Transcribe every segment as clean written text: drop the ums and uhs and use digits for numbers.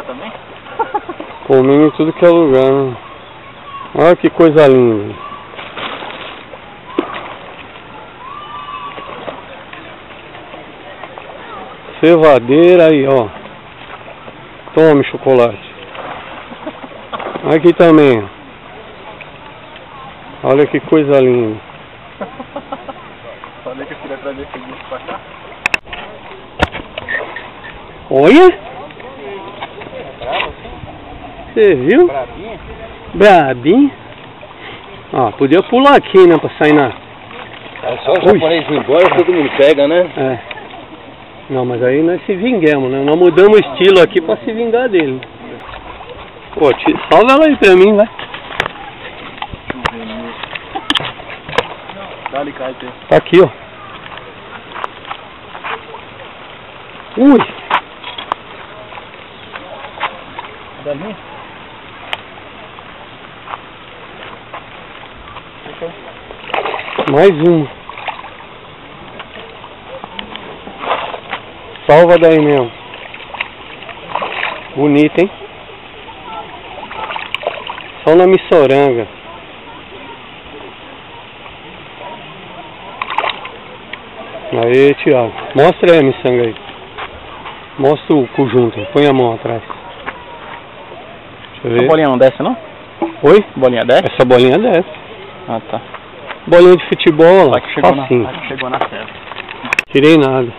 lá também? Comendo em tudo que é lugar, né? Olha que coisa linda. Cevadeira aí, ó. Tome chocolate. Aqui também. Olha que coisa linda. Falei que eu queria trazer esse bicho pra cá. Olha! Você viu? Brabinha? Brabinho. Ó, podia pular aqui, né? Pra sair na... É só o japonês ir embora, todo mundo pega, né? É. Não, mas aí nós se vinguemos, né? Nós mudamos o estilo aqui pra se vingar dele. Pô, salva ela aí pra mim, vai. Dá-lhe kite aí. Tá aqui, ó. Ui! Dali? Mais uma. Salva daí mesmo. Bonita, hein? Só na missoranga. Aí, Thiago. Mostra aí a miçanga aí. Mostra o conjunto. Põe a mão atrás. Deixa eu ver. A bolinha não desce, não? Oi? Bolinha desce? Essa bolinha desce. Ah, tá. Bolinha de futebol, Vai que chegou facinho. vai que chegou na serra. Tirei nada.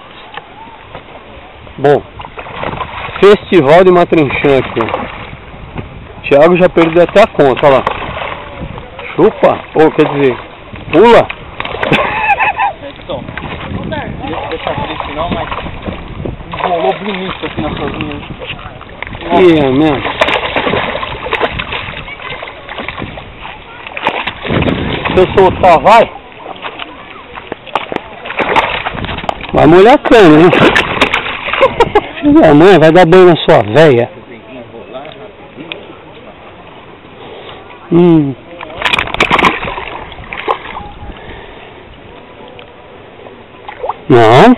Bom. Festival de Matrinchã aqui, ó. Thiago já perdeu até a conta, olha lá. Chupa. Ou quer dizer, pula. Edson, não queria te deixar triste não, mas enrolou bonito aqui nas suas linhas. Ih, é mesmo. Se eu soltar, vai? Vai molhar a cana, hein? Filho da mãe, vai dar banho na sua véia. Não.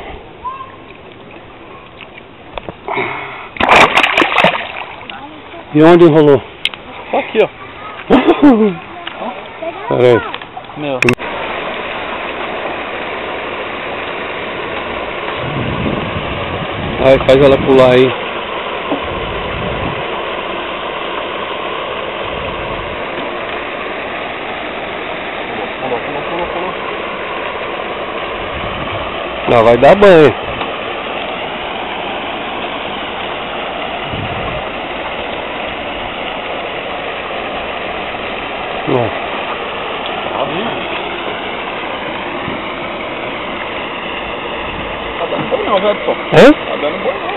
E onde enrolou? Só aqui, ó. Pera aí. Meu. Vai, faz ela pular aí. Pulou. Não, vai dar banho. Nossa. Tá dando bom não, velho, pô. Hã? Tá dando bom não.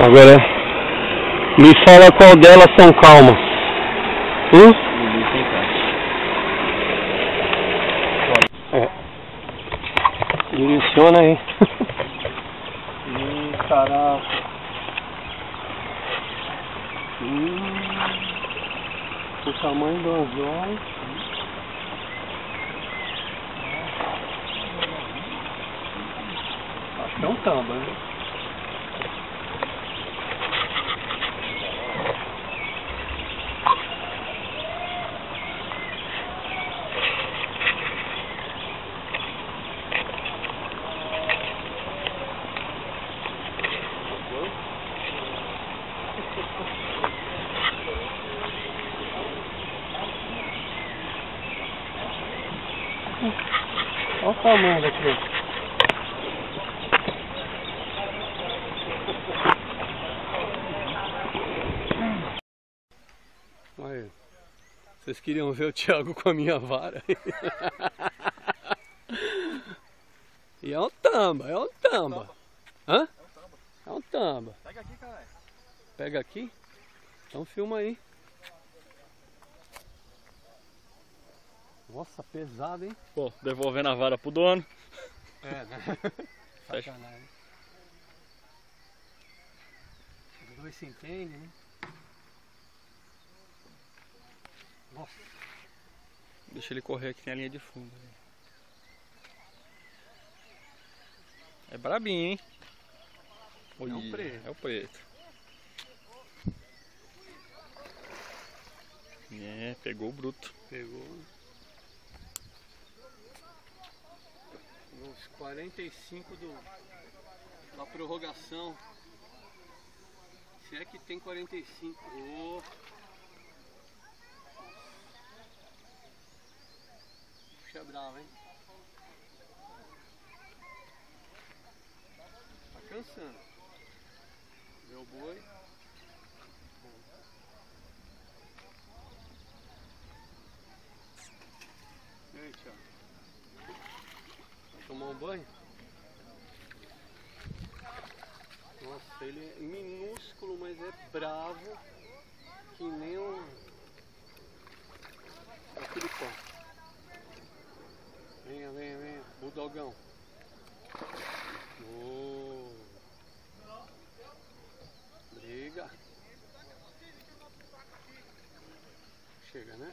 Agora, me fala qual delas são calmas. É. Direciona aí. Caraca. O tamanho do anzol. Acho que é um tamba, né? Olha o tamanho daqui. Aí, vocês queriam ver o Thiago com a minha vara? E é um tamba, é um tamba. Hã? É um tamba. Pega aqui, caralho. Pega aqui? Então filma aí. Nossa, pesado, hein? Pô, devolvendo a vara pro dono. É, né? Sacanagem. ver se entende, né? Nossa. Deixa ele correr aqui, tem a linha de fundo. É brabinho, hein? É o preto. É o preto. É, pegou o bruto. Pegou. Nos 45 da prorrogação. Se é que tem 45. Oh. Puxa bravo, hein? Tá cansando. Meu boi. E aí, Thiago? Vai tomar um banho? Nossa, ele é minúsculo, mas é bravo. Que nem um... aquele pão. Venha, venha, venha. Budogão. Oh. Briga. Chega, né?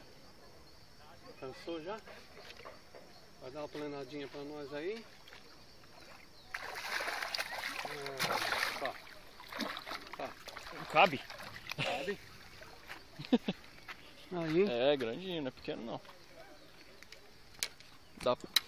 Cansou já? Vai dar uma planadinha pra nós aí? Tá. Não cabe? Cabe. Aí. É, grandinho, não é pequeno não. Dá pra...